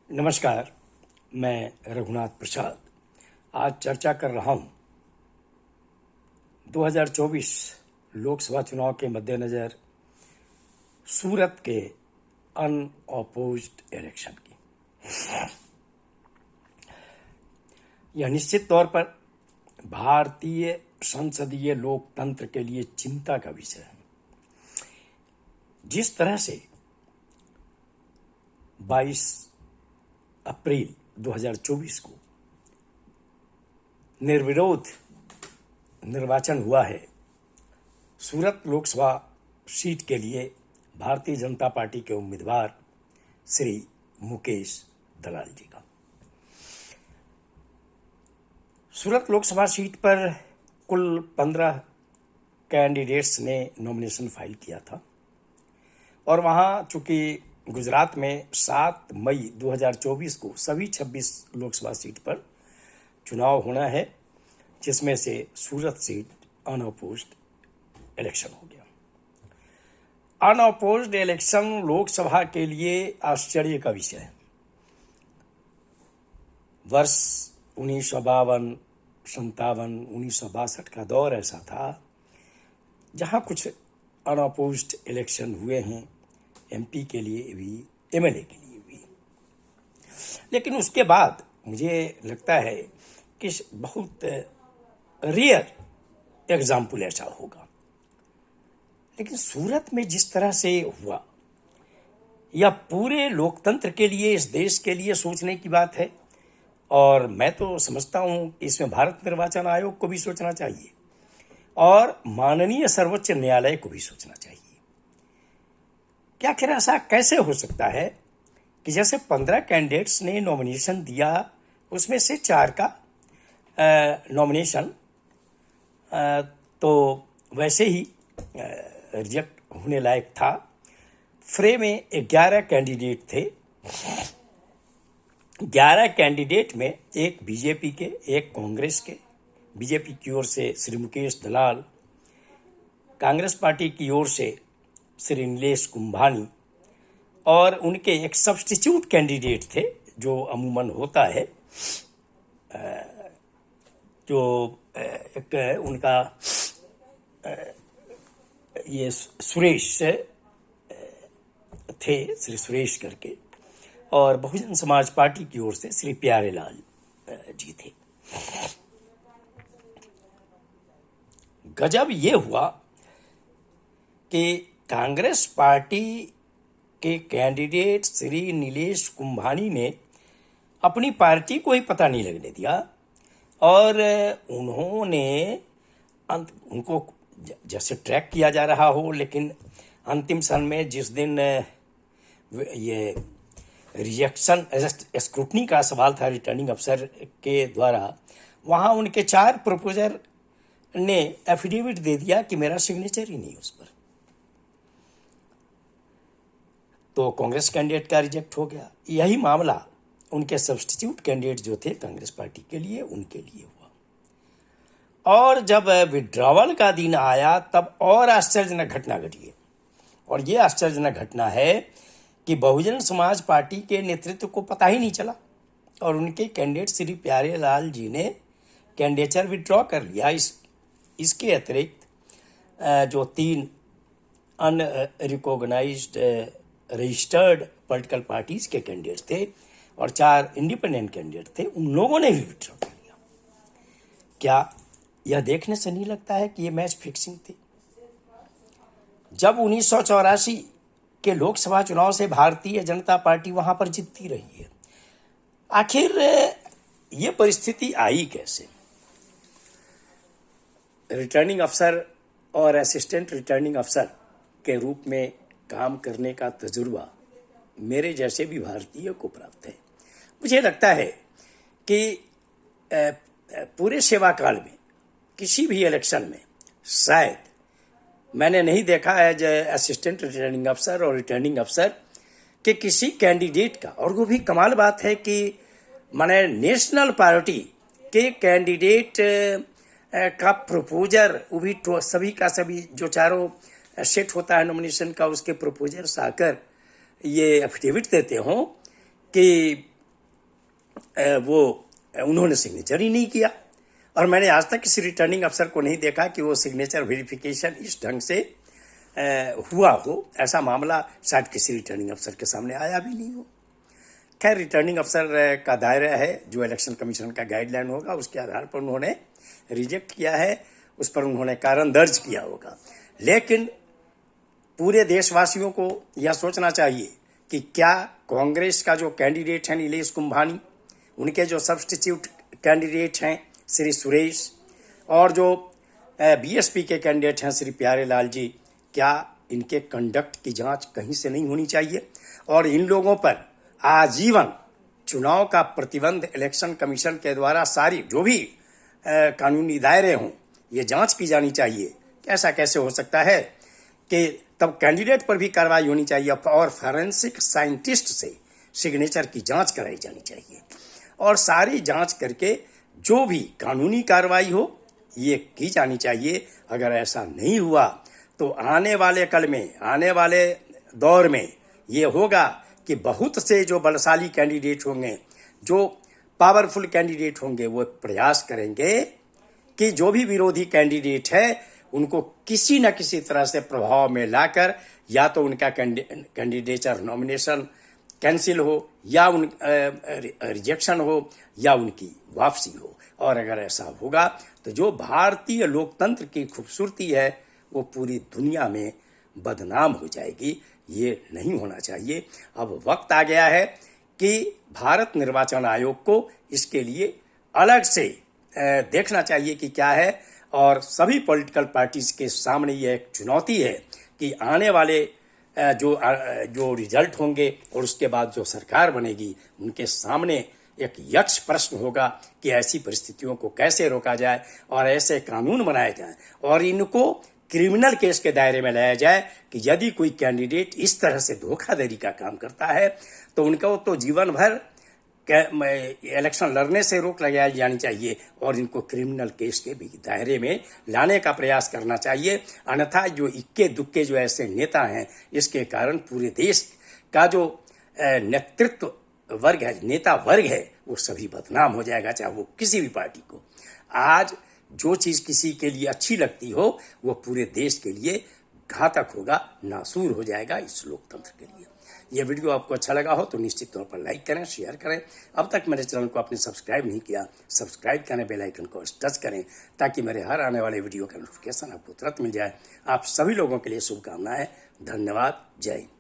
नमस्कार। मैं रघुनाथ प्रसाद आज चर्चा कर रहा हूं 2024 लोकसभा चुनाव के मद्देनज़र सूरत के अनऑपोज्ड इलेक्शन की। यह निश्चित तौर पर भारतीय संसदीय लोकतंत्र के लिए चिंता का विषय है। जिस तरह से 22 अप्रैल 2024 को निर्विरोध निर्वाचन हुआ है, सूरत लोकसभा सीट के लिए भारतीय जनता पार्टी के उम्मीदवार श्री मुकेश दलाल जी का। सूरत लोकसभा सीट पर कुल 15 कैंडिडेट्स ने नॉमिनेशन फाइल किया था और वहां चूंकि गुजरात में 7 मई 2024 को सभी 26 लोकसभा सीट पर चुनाव होना है, जिसमें से सूरत सीट अनअपोज्ड इलेक्शन हो गया। अनअपोज्ड इलेक्शन लोकसभा के लिए आश्चर्य का विषय है। वर्ष 1952, 57, 1962 का दौर ऐसा था जहां कुछ अनअपोज्ड इलेक्शन हुए हैं, एमपी के लिए भी, एमएलए के लिए भी। लेकिन उसके बाद मुझे लगता है कि बहुत रेयर एग्जाम्पल ऐसा होगा। लेकिन सूरत में जिस तरह से हुआ, यह पूरे लोकतंत्र के लिए, इस देश के लिए सोचने की बात है। और मैं तो समझता हूं कि इसमें भारत निर्वाचन आयोग को भी सोचना चाहिए और माननीय सर्वोच्च न्यायालय को भी सोचना चाहिए कि आखिर ऐसा कैसे हो सकता है कि जैसे 15 कैंडिडेट्स ने नॉमिनेशन दिया, उसमें से 4 का नॉमिनेशन तो वैसे ही रिजेक्ट होने लायक था। फ्रे में 11 कैंडिडेट थे। 11 कैंडिडेट में एक बीजेपी के, एक कांग्रेस के। बीजेपी की ओर से श्री मुकेश दलाल, कांग्रेस पार्टी की ओर से श्री नीलेश कुंभानी और उनके एक सब्स्टिट्यूट कैंडिडेट थे, जो अमूमन होता है, जो एक उनका ये सुरेश थे, श्री सुरेश करके, और बहुजन समाज पार्टी की ओर से श्री प्यारेलाल जी थे। गजब ये हुआ कि कांग्रेस पार्टी के कैंडिडेट श्री नीलेश कुंभानी ने अपनी पार्टी को ही पता नहीं लगने दिया और उन्होंने उनको जैसे ट्रैक किया जा रहा हो, लेकिन अंतिम क्षण में जिस दिन ये रिजेक्शन स्क्रूटनी का सवाल था रिटर्निंग अफसर के द्वारा, वहाँ उनके 4 प्रपोजर ने एफिडेविट दे दिया कि मेरा सिग्नेचर ही नहीं उस पर। तो कांग्रेस कैंडिडेट का रिजेक्ट हो गया। यही मामला उनके सब्स्टिट्यूट कैंडिडेट जो थे कांग्रेस पार्टी के लिए, उनके लिए हुआ। और जब विड्रॉवल का दिन आया तब और आश्चर्यजनक घटना घटी। और ये आश्चर्यजनक घटना है कि बहुजन समाज पार्टी के नेतृत्व को पता ही नहीं चला और उनके कैंडिडेट श्री प्यारेलाल जी ने कैंडिडेचर विड्रॉ कर लिया। इसके अतिरिक्त जो 3 अनरिकॉग्नाइज्ड रजिस्टर्ड पॉलिटिकल पार्टीज के कैंडिडेट थे और 4 इंडिपेंडेंट कैंडिडेट थे, उन लोगों ने भी विड्रॉ कर लिया। क्या यह देखने से नहीं लगता है कि यह मैच फिक्सिंग थी? जब 1984 के लोकसभा चुनाव से भारतीय जनता पार्टी वहां पर जीतती रही है, आखिर ये परिस्थिति आई कैसे? रिटर्निंग अफसर और असिस्टेंट रिटर्निंग अफसर के रूप में काम करने का तजुर्बा मेरे जैसे भी भारतीय को प्राप्त है। मुझे लगता है कि पूरे सेवा काल में किसी भी इलेक्शन में शायद मैंने नहीं देखा एज असिस्टेंट रिटर्निंग अफसर और रिटर्निंग अफसर के किसी कैंडिडेट का, और वो भी कमाल बात है कि माने नेशनल पार्टी के कैंडिडेट का प्रपोजर, वो भी सभी का सभी जो चारों सेट होता है नॉमिनेशन का, उसके प्रपोजर्स आकर ये एफिडेविट देते हों कि उन्होंने सिग्नेचर ही नहीं किया। और मैंने आज तक किसी रिटर्निंग अफसर को नहीं देखा कि वो सिग्नेचर वेरिफिकेशन इस ढंग से हुआ हो। ऐसा मामला शायद किसी रिटर्निंग अफसर के सामने आया भी नहीं हो। खैर, रिटर्निंग अफसर का दायरा है, जो इलेक्शन कमीशन का गाइडलाइन होगा उसके आधार पर उन्होंने रिजेक्ट किया है, उस पर उन्होंने कारण दर्ज किया होगा। लेकिन पूरे देशवासियों को यह सोचना चाहिए कि क्या कांग्रेस का जो कैंडिडेट है नीलेश कुंभानी, उनके जो सब्स्टिट्यूट कैंडिडेट हैं श्री सुरेश, और जो बीएसपी के कैंडिडेट हैं श्री प्यारे लाल जी, क्या इनके कंडक्ट की जांच कहीं से नहीं होनी चाहिए? और इन लोगों पर आजीवन चुनाव का प्रतिबंध इलेक्शन कमीशन के द्वारा सारी जो भी कानूनी दायरे हों, ये जांच की जानी चाहिए। ऐसा कैसे हो सकता है कि तब कैंडिडेट पर भी कार्रवाई होनी चाहिए और फॉरेंसिक साइंटिस्ट से सिग्नेचर की जांच कराई जानी चाहिए, और सारी जांच करके जो भी कानूनी कार्रवाई हो ये की जानी चाहिए। अगर ऐसा नहीं हुआ तो आने वाले कल में, आने वाले दौर में ये होगा कि बहुत से जो बलशाली कैंडिडेट होंगे, जो पावरफुल कैंडिडेट होंगे, वो प्रयास करेंगे कि जो भी विरोधी कैंडिडेट है उनको किसी न किसी तरह से प्रभाव में लाकर या तो उनका कैंडिडेचर नॉमिनेशन कैंसिल हो, या रिजेक्शन हो, या उनकी वापसी हो। और अगर ऐसा होगा तो जो भारतीय लोकतंत्र की खूबसूरती है वो पूरी दुनिया में बदनाम हो जाएगी। ये नहीं होना चाहिए। अब वक्त आ गया है कि भारत निर्वाचन आयोग को इसके लिए अलग से देखना चाहिए कि क्या है, और सभी पॉलिटिकल पार्टीज के सामने ये एक चुनौती है कि आने वाले जो रिजल्ट होंगे और उसके बाद जो सरकार बनेगी, उनके सामने एक यक्ष प्रश्न होगा कि ऐसी परिस्थितियों को कैसे रोका जाए और ऐसे कानून बनाए जाएं और इनको क्रिमिनल केस के दायरे में लाया जाए कि यदि कोई कैंडिडेट इस तरह से धोखाधड़ी का काम करता है तो उनको तो जीवन भर इलेक्शन लड़ने से रोक लगाई जानी चाहिए और इनको क्रिमिनल केस के भी दायरे में लाने का प्रयास करना चाहिए। अन्यथा जो इक्के दुक्के जो ऐसे नेता हैं, इसके कारण पूरे देश का जो नेतृत्व वर्ग है, नेता वर्ग है, वो सभी बदनाम हो जाएगा, चाहे वो किसी भी पार्टी को। आज जो चीज किसी के लिए अच्छी लगती हो वो पूरे देश के लिए घातक होगा, नासूर हो जाएगा इस लोकतंत्र के लिए। यह वीडियो आपको अच्छा लगा हो तो निश्चित तौर पर लाइक करें, शेयर करें। अब तक मेरे चैनल को आपने सब्सक्राइब नहीं किया, सब्सक्राइब करें, बेल आइकन को टच करें ताकि मेरे हर आने वाले वीडियो का नोटिफिकेशन आपको तुरंत मिल जाए। आप सभी लोगों के लिए शुभकामनाएं। धन्यवाद। जय हिंद।